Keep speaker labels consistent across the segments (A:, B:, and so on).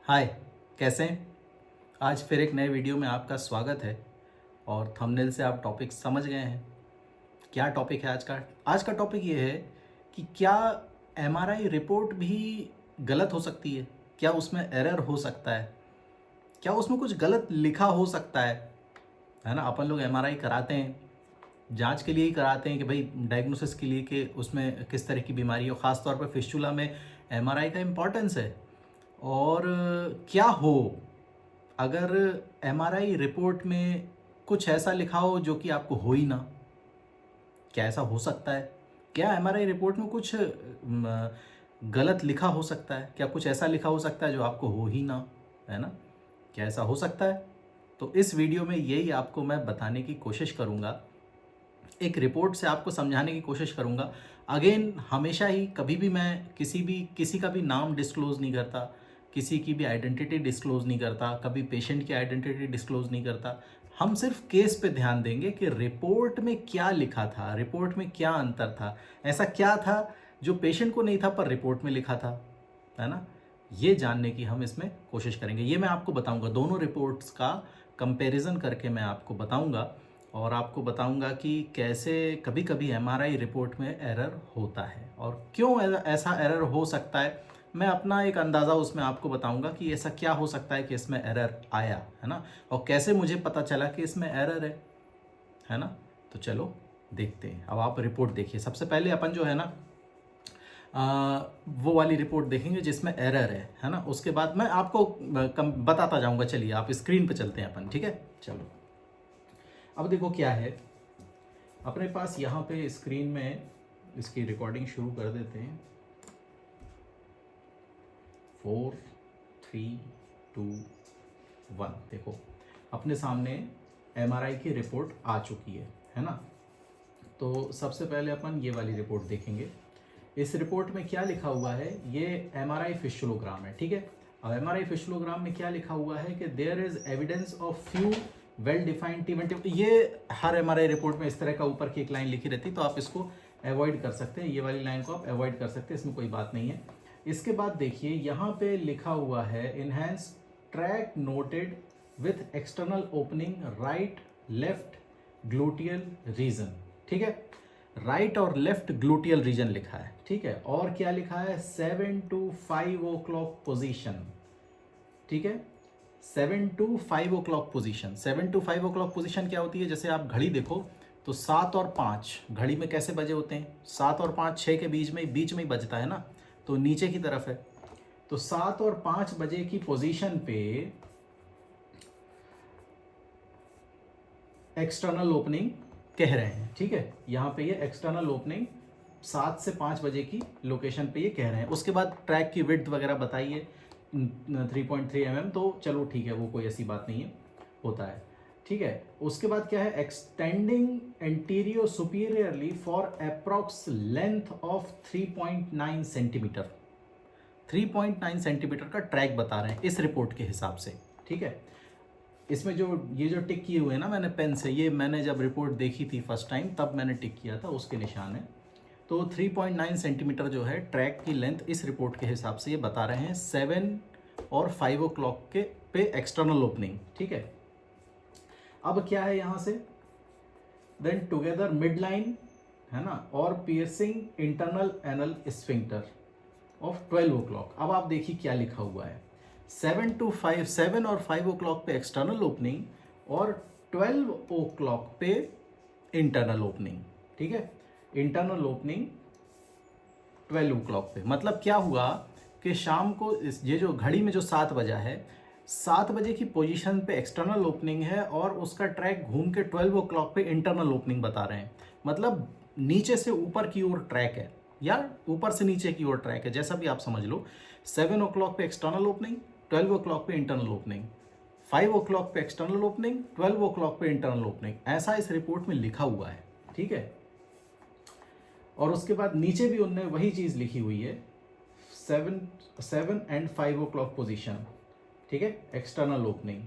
A: हाय, कैसे हैं? आज फिर एक नए वीडियो में आपका स्वागत है और थंबनेल से आप टॉपिक समझ गए हैं। क्या टॉपिक है आज का? आज का टॉपिक ये है कि क्या एमआरआई रिपोर्ट भी गलत हो सकती है? क्या उसमें एरर हो सकता है? क्या उसमें कुछ गलत लिखा हो सकता है ना? अपन लोग एमआरआई कराते हैं, जांच के लिए ही कराते हैं कि भाई डायग्नोसिस के लिए कि उसमें किस तरह की बीमारी हो। ख़ास तौर पे फिस्टुला में एमआरआई का इम्पोर्टेंस है। और क्या हो अगर एमआरआई रिपोर्ट में कुछ ऐसा लिखा हो जो कि आपको हो ही ना? क्या ऐसा हो सकता है? क्या एमआरआई रिपोर्ट में कुछ गलत लिखा हो सकता है? क्या कुछ ऐसा लिखा हो सकता है जो आपको हो ही ना? है ना? क्या ऐसा हो सकता है? तो इस वीडियो में यही आपको मैं बताने की कोशिश करूँगा। एक रिपोर्ट से आपको समझाने की कोशिश करूँगा। अगेन हमेशा ही कभी भी मैं किसी का भी नाम डिस्क्लोज़ नहीं करता, किसी की भी आइडेंटिटी डिस्क्लोज़ नहीं करता, कभी पेशेंट की आइडेंटिटी डिस्क्लोज़ नहीं करता। हम सिर्फ केस पे ध्यान देंगे कि रिपोर्ट में क्या लिखा था, रिपोर्ट में क्या अंतर था, ऐसा क्या था जो पेशेंट को नहीं था पर रिपोर्ट में लिखा था, है ना? ये जानने की हम इसमें कोशिश करेंगे। ये मैं आपको बताऊँगा, दोनों रिपोर्ट्स का कंपैरिज़न करके मैं आपको बताऊँगा और आपको बताऊंगा कि कैसे कभी-कभी एमआरआई रिपोर्ट में एरर होता है और क्यों ऐसा एरर हो सकता है। मैं अपना एक अंदाज़ा उसमें आपको बताऊंगा कि ऐसा क्या हो सकता है कि इसमें एरर आया, है ना? और कैसे मुझे पता चला कि इसमें एरर है ना? तो चलो देखते हैं। अब आप रिपोर्ट देखिए। सबसे पहले अपन जो है ना वो वाली रिपोर्ट देखेंगे जिसमें एरर है ना? उसके बाद मैं आपको बताता जाऊंगा। चलिए आप स्क्रीन पे चलते हैं अपन, ठीक है? चलो। अब देखो क्या है अपने पास यहाँ पे स्क्रीन में। इसकी रिकॉर्डिंग शुरू कर देते हैं। 4 3 2 1। देखो अपने सामने एमआरआई की रिपोर्ट आ चुकी है ना? तो सबसे पहले अपन ये वाली रिपोर्ट देखेंगे। इस रिपोर्ट में क्या लिखा हुआ है? ये एमआरआई फिस्टुलोग्राम है, ठीक है? अब एमआरआई फिस्टुलोग्राम में क्या लिखा हुआ है कि there is evidence of few well defined T1T। ये हर एमआरआई रिपोर्ट में इस तरह का ऊपर की एक लाइन लिखी रहती है, तो आप इसको अवॉइड कर सकते हैं। ये वाली लाइन को आप अवॉइड कर सकते हैं, इसमें कोई बात नहीं है। इसके बाद देखिए यहाँ पे लिखा हुआ है enhance track noted with external opening right left gluteal region, ठीक है? राइट और लेफ्ट ग्लूटियल रीजन लिखा है, ठीक है? और क्या लिखा है? 7 to 5 o'clock पोजीशन, ठीक है? 7 to 5 o'clock position. 7 to 5 o'clock position क्या होती है? जैसे आप घड़ी देखो तो 7 और 5 घड़ी में कैसे बजे होते हैं? 7 और 5 6 के बीच में ही बजता है ना? तो नीचे की तरफ है। तो 7 और 5 बजे की पोजीशन पे एक्सटर्नल ओपनिंग कह रहे हैं, ठीक है? यहाँ पे ये एक्सटर्नल ओपनिंग 7 से 5 बजे की लोकेशन पे ये कह रहे हैं। उसके बाद ट्रैक की विड्थ वगैरह बताइए 3.3 mm। तो चलो ठीक है, वो कोई ऐसी बात नहीं है, होता है, ठीक है? उसके बाद क्या है? Extending antero superiorly for approx length of 3.9 centimetre. 3.9 centimetre का ट्रैक बता रहे हैं इस रिपोर्ट के हिसाब से, ठीक है? इसमें ये जो टिक किए हुए हैं ना मैंने पेन से, ये मैंने जब रिपोर्ट देखी थी फर्स्ट टाइम तब मैंने टिक किया था, उसके निशान है। तो 3.9 सेंटीमीटर जो है ट्रैक की लेंथ इस रिपोर्ट के हिसाब से ये बता रहे हैं। 7 और 5 o'clock के पे एक्सटर्नल ओपनिंग, ठीक है? अब क्या है यहाँ से? देन टुगेदर मिड लाइन, है ना? और piercing internal anal sphincter of 12 o'clock। अब आप देखिए क्या लिखा हुआ है। 7 और 5 o'clock पे एक्सटर्नल ओपनिंग और 12 o'clock पे इंटरनल ओपनिंग, ठीक है? इंटरनल ओपनिंग 12 o'clock पे। मतलब क्या हुआ कि शाम को ये जो घड़ी में जो 7 बजा है, 7 बजे की पोजीशन पे एक्सटर्नल ओपनिंग है और उसका ट्रैक घूम के 12 o'clock पे इंटरनल ओपनिंग बता रहे हैं। मतलब नीचे से ऊपर की ओर ट्रैक है या ऊपर से नीचे की ओर ट्रैक है, जैसा भी आप समझ लो। 7 o'clock पे एक्सटर्नल ओपनिंग, 12 o'clock पे इंटरनल ओपनिंग, 5 o'clock पे एक्सटर्नल ओपनिंग, 12 o'clock पे इंटरनल ओपनिंग, ऐसा इस रिपोर्ट में लिखा हुआ है, ठीक है? और उसके बाद नीचे भी उनने वही चीज़ लिखी हुई है। 7 and 5 o'clock पोजीशन, ठीक है? External opening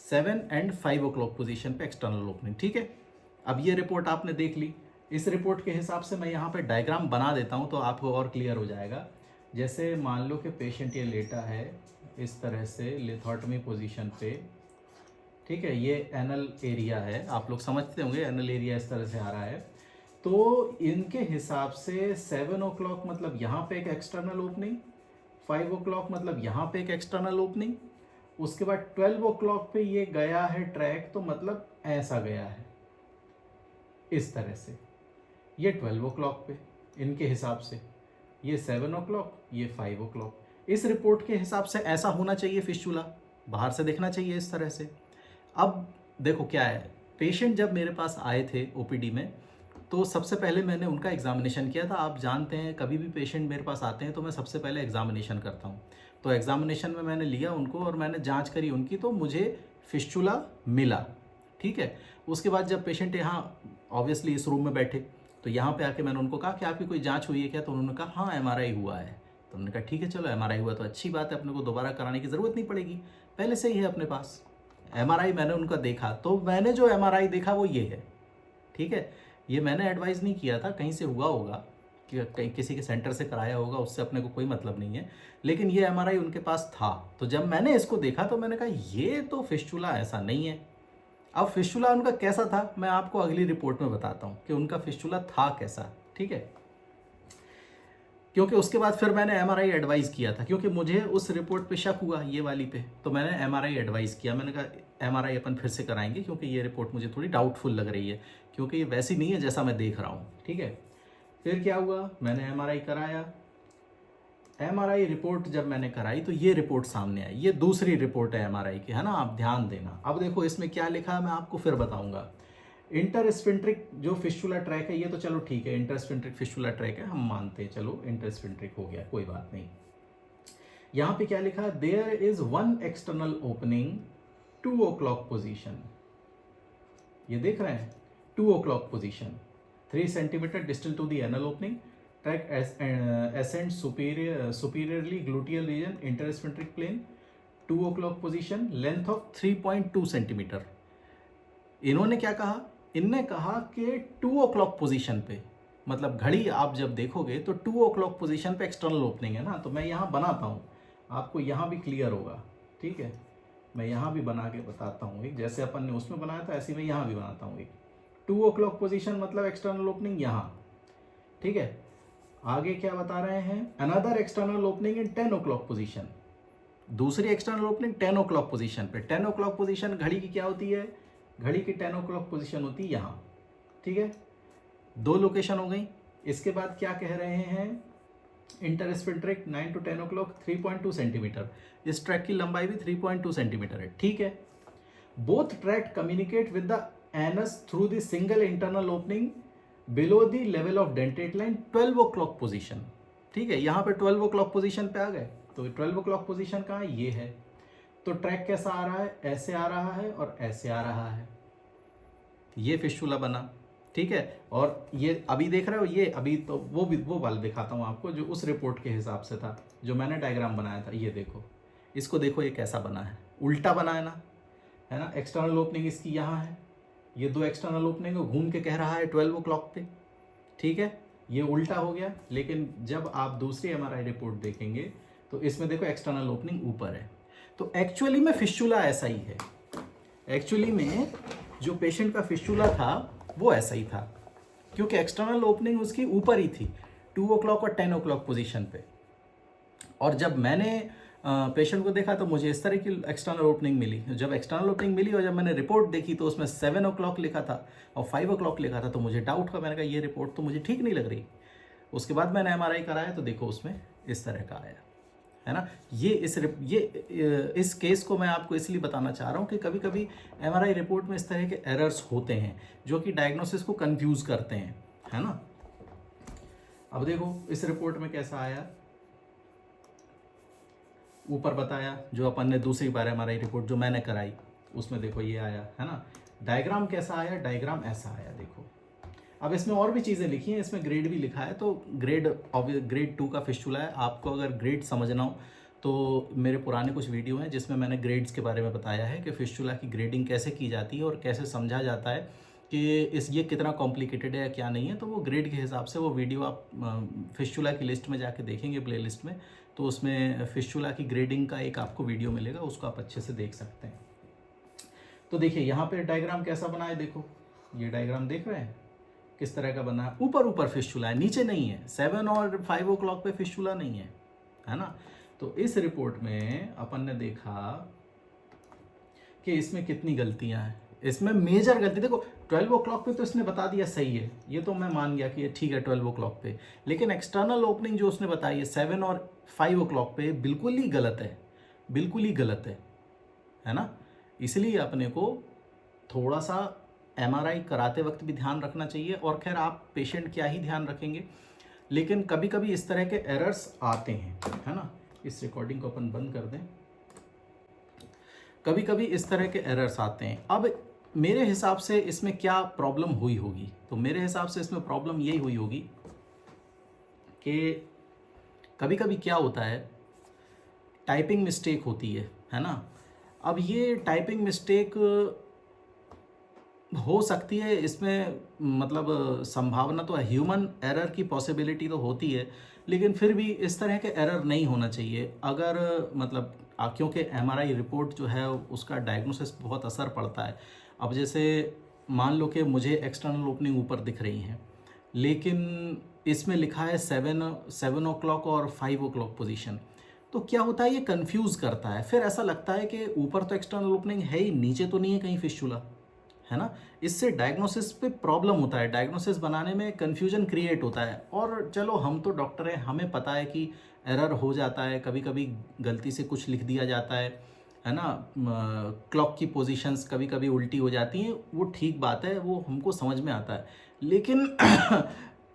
A: 7 and 5 o'clock position पे एक्सटर्नल ओपनिंग, ठीक है? अब ये रिपोर्ट आपने देख ली। इस रिपोर्ट के हिसाब से मैं यहाँ पे डायग्राम बना देता हूँ तो आपको और क्लियर हो जाएगा। जैसे मान लो कि पेशेंट ये लेटा है इस तरह से लिथोटमी पोजीशन पे, ठीक है, ये एनल एरिया है, आप लोग समझते होंगे एनल एरिया इस तरह से आ रहा है। तो इनके हिसाब से 7 o'clock मतलब यहाँ पे एक एक्सटर्नल ओपनिंग, 5 o'clock मतलब यहाँ पे एक एक्सटर्नल ओपनिंग, उसके बाद 12 o'clock पे ये गया है ट्रैक, तो मतलब ऐसा गया है इस तरह से, ये 12 o'clock पे इनके हिसाब से, ये 7 o'clock, ये 5 o'clock। इस रिपोर्ट के हिसाब से ऐसा होना चाहिए फिस्टुला, बाहर से देखना चाहिए इस तरह से। अब देखो क्या है, पेशेंट जब मेरे पास आए थे ओपीडी में, तो सबसे पहले मैंने उनका एग्जामिनेशन किया था। आप जानते हैं कभी भी पेशेंट मेरे पास आते हैं तो मैं सबसे पहले एग्जामिनेशन करता हूँ। तो एग्जामिनेशन में मैंने लिया उनको और मैंने जांच करी उनकी, तो मुझे फिस्टुला मिला, ठीक है। उसके बाद जब पेशेंट यहाँ ऑब्वियसली इस रूम में बैठे, तो यहाँ पे आके मैंने उनको कहा कि आपकी कोई जांच हुई है क्या, तो उन्होंने कहा हाँ एमआरआई हुआ है। तो उन्होंने कहा ठीक है चलो एमआरआई हुआ तो अच्छी बात है, अपने को दोबारा कराने की ज़रूरत नहीं पड़ेगी, पहले से ही है अपने पास। एमआरआई मैंने उनका देखा, तो मैंने जो एमआरआई देखा वो ये है, ठीक है। ये मैंने एडवाइस नहीं किया था, कहीं से हुआ होगा कि कहीं किसी के सेंटर से कराया होगा, उससे अपने को कोई मतलब नहीं है, लेकिन ये एमआरआई उनके पास था। तो जब मैंने इसको देखा तो मैंने कहा ये तो फिस्टुला ऐसा नहीं है। अब फिस्टुला उनका कैसा था मैं आपको अगली रिपोर्ट में बताता हूँ कि उनका फिस्टुला था कैसा, ठीक है। क्योंकि उसके बाद फिर मैंने एमआरआई एडवाइस किया था, क्योंकि मुझे उस रिपोर्ट पे शक हुआ ये वाली पे, तो मैंने एमआरआई एडवाइस किया। मैंने कहा एमआरआई अपन फिर से कराएंगे क्योंकि ये रिपोर्ट मुझे थोड़ी डाउटफुल लग रही है, क्योंकि ये वैसी नहीं है जैसा मैं देख रहा हूँ, ठीक है। फिर क्या हुआ, मैंने एमआरआई कराया। एमआरआई रिपोर्ट जब मैंने कराई तो ये रिपोर्ट सामने आई, ये दूसरी रिपोर्ट है एमआरआई की, है ना, आप ध्यान देना। अब देखो इसमें क्या लिखा है मैं आपको फिर बताऊंगा। इंटरस्फिंट्रिक जो फिस्टुला ट्रैक है, ये तो चलो ठीक है, इंटरस्फिंट्रिक फिस्टुला ट्रैक है, हम मानते हैं, चलो इंटरस्फिंट्रिक हो गया, कोई बात नहीं। यहां पे क्या लिखा है, there is one external opening 2 o'clock position, ये देख रहे हैं 2 o'clock position, 3 centimeter distal to the anal opening, track ascend superiorly gluteal region, intersphincteric plane, 2 o'clock position, length of 3.2 centimetre. इन्होंने क्या कहा, इनने कहा कि 2 o'clock पोजीशन पे, मतलब घड़ी आप जब देखोगे तो 2 o'clock पोजीशन पे एक्सटर्नल ओपनिंग है ना। तो मैं यहाँ बनाता हूँ, आपको यहाँ भी क्लियर होगा, ठीक है। मैं यहाँ भी बना के बताता हूँ, एक जैसे अपन ने उसमें बनाया था ऐसे मैं यहाँ भी बनाता हूँ। एक 2 o'clock पोजीशन मतलब एक्सटर्नल ओपनिंग यहाँ, ठीक है। आगे क्या बता रहे हैं, another external opening in 10 o'clock position, दूसरी एक्सटर्नल ओपनिंग 10 o'clock पोजीशन पे। 10 o'clock पोजीशन घड़ी की क्या होती है, घड़ी की 10 o'clock पोजीशन होती है यहाँ, ठीक है। 2 लोकेशन हो गई। इसके बाद क्या कह रहे हैं, इंटरस्फिंट्रिक 9 to 10 o'clock 3.2 सेंटीमीटर, इस ट्रैक की लंबाई भी 3.2 सेंटीमीटर है, ठीक है। Both track communicate with the anus through the single internal opening below the level of dentate line 12 o'clock position, ठीक है। यहाँ पे 12 o'clock पोजीशन पे आ गए, तो 12 o'clock पोजीशन कहाँ है, ये है। तो ट्रैक कैसा आ रहा है, ऐसे आ रहा है और ऐसे आ रहा है, ये फिस्टुला बना, ठीक है। और ये अभी देख रहे हो, ये अभी तो वो वाला दिखाता हूँ आपको जो उस रिपोर्ट के हिसाब से था, जो मैंने डायग्राम बनाया था। ये देखो, इसको देखो, ये कैसा बना है, उल्टा बना है ना। एक्सटर्नल ओपनिंग इसकी यहाँ है, ये 2 एक्सटर्नल ओपनिंग को घूम के कह रहा है 12 o'clock पे, ठीक है। ये उल्टा हो गया, लेकिन जब आप दूसरी एमआरआई रिपोर्ट देखेंगे तो इसमें देखो एक्सटर्नल ओपनिंग ऊपर है। तो एक्चुअली में फिस्टुला ऐसा ही है, एक्चुअली में जो पेशेंट का फिस्टुला था वो ऐसा ही था, क्योंकि एक्सटर्नल ओपनिंग उसकी ऊपर ही थी 2 o'clock और 10 o'clock पोजीशन पे। और जब मैंने पेशेंट को देखा तो मुझे इस तरह की एक्सटर्नल ओपनिंग मिली। जब एक्सटर्नल ओपनिंग मिली और जब मैंने रिपोर्ट देखी तो उसमें 7 o'clock लिखा था और 5 o'clock लिखा था, तो मुझे डाउट हुआ, मैंने कहा ये रिपोर्ट तो मुझे ठीक नहीं लग रही। उसके बाद मैंने एमआरआई कराया तो देखो उसमें इस तरह का आया, है ना। इस केस को मैं आपको इसलिए बताना चाह रहा हूँ कि कभी कभी एमआरआई रिपोर्ट में इस तरह के एरर्स होते हैं जो कि डायग्नोसिस को कंफ्यूज करते हैं, है ना। अब देखो इस रिपोर्ट में कैसा आया, ऊपर बताया जो अपन ने दूसरी बार एमआरआई रिपोर्ट जो मैंने कराई उसमें देखो ये आया, है ना। डायग्राम कैसा आया, डायग्राम ऐसा आया देखो। अब इसमें और भी चीज़ें लिखी हैं, इसमें ग्रेड भी लिखा है, तो ग्रेड 2 का फिस्टुला है। आपको अगर ग्रेड समझना हो तो मेरे पुराने कुछ वीडियो हैं जिसमें मैंने ग्रेड्स के बारे में बताया है कि फिस्टुला की ग्रेडिंग कैसे की जाती है और कैसे समझा जाता है कि ये कितना कॉम्प्लिकेटेड है या क्या नहीं है। तो वो ग्रेड के हिसाब से वो वीडियो आप फिस्टुला की लिस्ट में जाके देखेंगे, प्ले लिस्ट में तो उसमें फिस्टुला की ग्रेडिंग का एक आपको वीडियो मिलेगा, उसको आप अच्छे से देख सकते हैं। तो देखिए यहाँ पे डायग्राम कैसा बना है, देखो ये डायग्राम देख रहे हैं किस तरह का बना है। ऊपर ऊपर फिस्टुला है, नीचे नहीं है। 7 और 5 o'clock पे फिस्टुला नहीं है ना। तो इस रिपोर्ट में अपन ने देखा कि इसमें कितनी गलतियां हैं। इसमें मेजर गलती देखो 12 o'clock पे तो इसने बता दिया सही है, ये तो मैं मान गया कि ये ठीक है 12 o'clock पे, लेकिन एक्सटर्नल ओपनिंग जो उसने बताई है 7 और 5 o'clock पे बिल्कुल ही गलत है, बिल्कुल ही गलत है ना। इसलिए अपने को थोड़ा सा एमआरआई कराते वक्त भी ध्यान रखना चाहिए। और खैर आप पेशेंट क्या ही ध्यान रखेंगे, लेकिन कभी कभी इस तरह के एरर्स आते हैं, है ना। इस रिकॉर्डिंग को अपन बंद कर दें। कभी कभी इस तरह के एरर्स आते हैं। अब मेरे हिसाब से इसमें क्या प्रॉब्लम हुई होगी, तो मेरे हिसाब से इसमें प्रॉब्लम यही हुई होगी कि कभी कभी क्या होता है, टाइपिंग मिस्टेक होती है ना। अब ये टाइपिंग मिस्टेक हो सकती है, इसमें मतलब संभावना तो है, ह्यूमन एरर की पॉसिबिलिटी तो होती है, लेकिन फिर भी इस तरह के एरर नहीं होना चाहिए। अगर मतलब क्योंकि एमआरआई रिपोर्ट जो है उसका डायग्नोसिस बहुत असर पड़ता है। अब जैसे मान लो कि मुझे एक्सटर्नल ओपनिंग ऊपर दिख रही हैं, लेकिन इसमें लिखा है 7 o'clock और 5 o'clock पोजीशन, तो क्या होता है ये कंफ्यूज करता है। फिर ऐसा लगता है कि ऊपर तो एक्सटर्नल ओपनिंग है ही, नीचे तो नहीं है कहीं फिस्टुला, है ना। इससे डायग्नोसिस पे प्रॉब्लम होता है, डायग्नोसिस बनाने में कन्फ्यूजन क्रिएट होता है। और चलो हम तो डॉक्टर हैं, हमें पता है कि एरर हो जाता है, कभी कभी गलती से कुछ लिख दिया जाता है ना। क्लॉक की पोजीशंस कभी कभी उल्टी हो जाती हैं, वो ठीक बात है, वो हमको समझ में आता है। लेकिन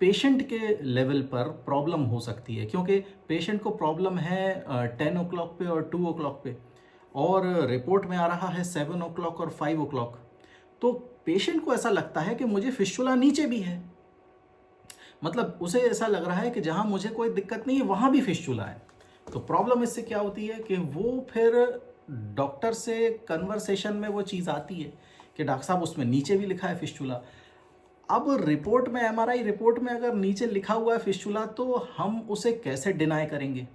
A: पेशेंट के लेवल पर प्रॉब्लम हो सकती है, क्योंकि पेशेंट को प्रॉब्लम है 10 o'clock पे और 2 o'clock पे, और रिपोर्ट में आ रहा है 7 o'clock और 5 o'clock। तो पेशेंट को ऐसा लगता है कि मुझे फिस्टुला नीचे भी है, मतलब उसे ऐसा लग रहा है कि जहां मुझे कोई दिक्कत नहीं है वहां भी फिस्टुला है। तो प्रॉब्लम इससे क्या होती है कि वो फिर डॉक्टर से कन्वर्सेशन में वो चीज़ आती है कि डॉक्टर साहब उसमें नीचे भी लिखा है फिस्टुला। अब रिपोर्ट में, एमआरआई रिपोर्ट में अगर नीचे लिखा हुआ है फिस्टुला, तो हम उसे कैसे डिनाई करेंगे।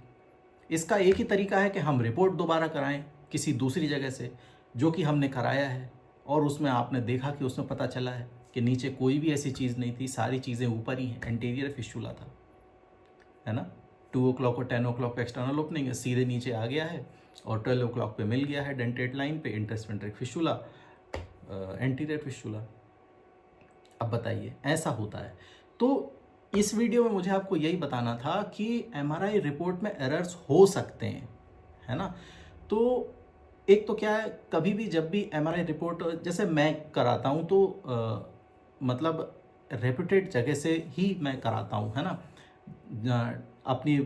A: इसका एक ही तरीका है कि हम रिपोर्ट दोबारा कराएं किसी दूसरी जगह से, जो कि हमने कराया है, और उसमें आपने देखा कि उसमें पता चला है कि नीचे कोई भी ऐसी चीज़ नहीं थी, सारी चीज़ें ऊपर ही हैं, एंटीरियर फिस्टुला था, है ना। 2 o'clock और 10 o'clock पे एक्सटर्नल ओपनिंग है, सीधे नीचे आ गया है, और 12 o'clock पे मिल गया है डेंटेट लाइन पे इंटरस्पेंट्रिक फिस्टुला, एंटीरियर फिस्टुला। अब बताइए, ऐसा होता है। तो इस वीडियो में मुझे आपको यही बताना था कि एमआरआई रिपोर्ट में एरर्स हो सकते हैं, है ना। तो एक तो क्या है, कभी भी जब भी एमआरआई रिपोर्ट जैसे मैं कराता हूँ तो मतलब रेप्यूटेड जगह से ही मैं कराता हूँ, है ना। अपनी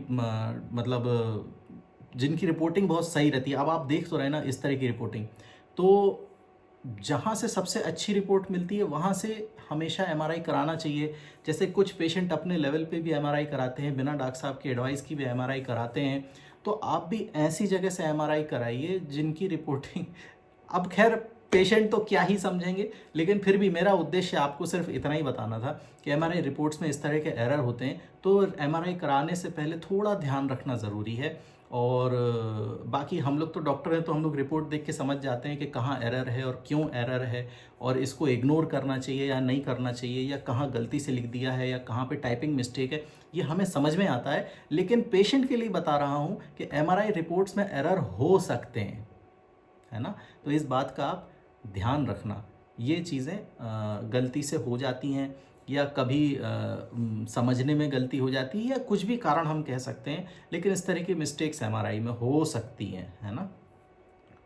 A: मतलब जिनकी रिपोर्टिंग बहुत सही रहती है। अब आप देख तो रहे ना इस तरह की रिपोर्टिंग, तो जहाँ से सबसे अच्छी रिपोर्ट मिलती है वहाँ से हमेशा एमआरआई कराना चाहिए। जैसे कुछ पेशेंट अपने लेवल पे भी एमआरआई कराते हैं, बिना डॉक्टर साहब की एडवाइस की भी एमआरआई कराते हैं, तो आप भी ऐसी जगह से एमआरआई कराइए जिनकी रिपोर्टिंग अब खैर पेशेंट तो क्या ही समझेंगे, लेकिन फिर भी मेरा उद्देश्य आपको सिर्फ इतना ही बताना था कि एमआरआई रिपोर्ट्स में इस तरह के एरर होते हैं, तो एमआरआई कराने से पहले थोड़ा ध्यान रखना ज़रूरी है। और बाकी हम लोग तो डॉक्टर हैं, तो हम लोग रिपोर्ट देख के समझ जाते हैं कि कहाँ एरर है और क्यों एरर है, और इसको इग्नोर करना चाहिए या नहीं करना चाहिए, या कहाँ गलती से लिख दिया है, या कहाँ पे टाइपिंग मिस्टेक है, ये हमें समझ में आता है। लेकिन पेशेंट के लिए बता रहा हूँ कि एमआरआई रिपोर्ट्स में एरर हो सकते हैं, है ना। तो इस बात का आप ध्यान रखना। ये चीज़ें गलती से हो जाती हैं, या कभी समझने में गलती हो जाती है, या कुछ भी कारण हम कह सकते हैं, लेकिन इस तरह की मिस्टेक्स एमआरआई में हो सकती हैं, है ना।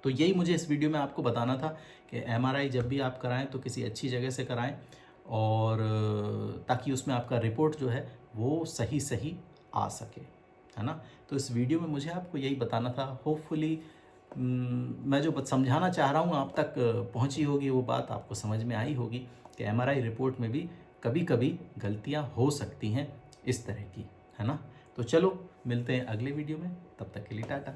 A: तो यही मुझे इस वीडियो में आपको बताना था कि एमआरआई जब भी आप कराएं तो किसी अच्छी जगह से कराएं, और ताकि उसमें आपका रिपोर्ट जो है वो सही सही आ सके, है ना। तो इस वीडियो में मुझे आपको यही बताना था। होपफुली मैं जो समझाना चाह रहा हूँ आप तक पहुँची होगी, वो बात आपको समझ में आई होगी कि एमआरआई रिपोर्ट में भी कभी कभी गलतियाँ हो सकती हैं इस तरह की, है ना। तो चलो मिलते हैं अगले वीडियो में, तब तक के लिए टाटा।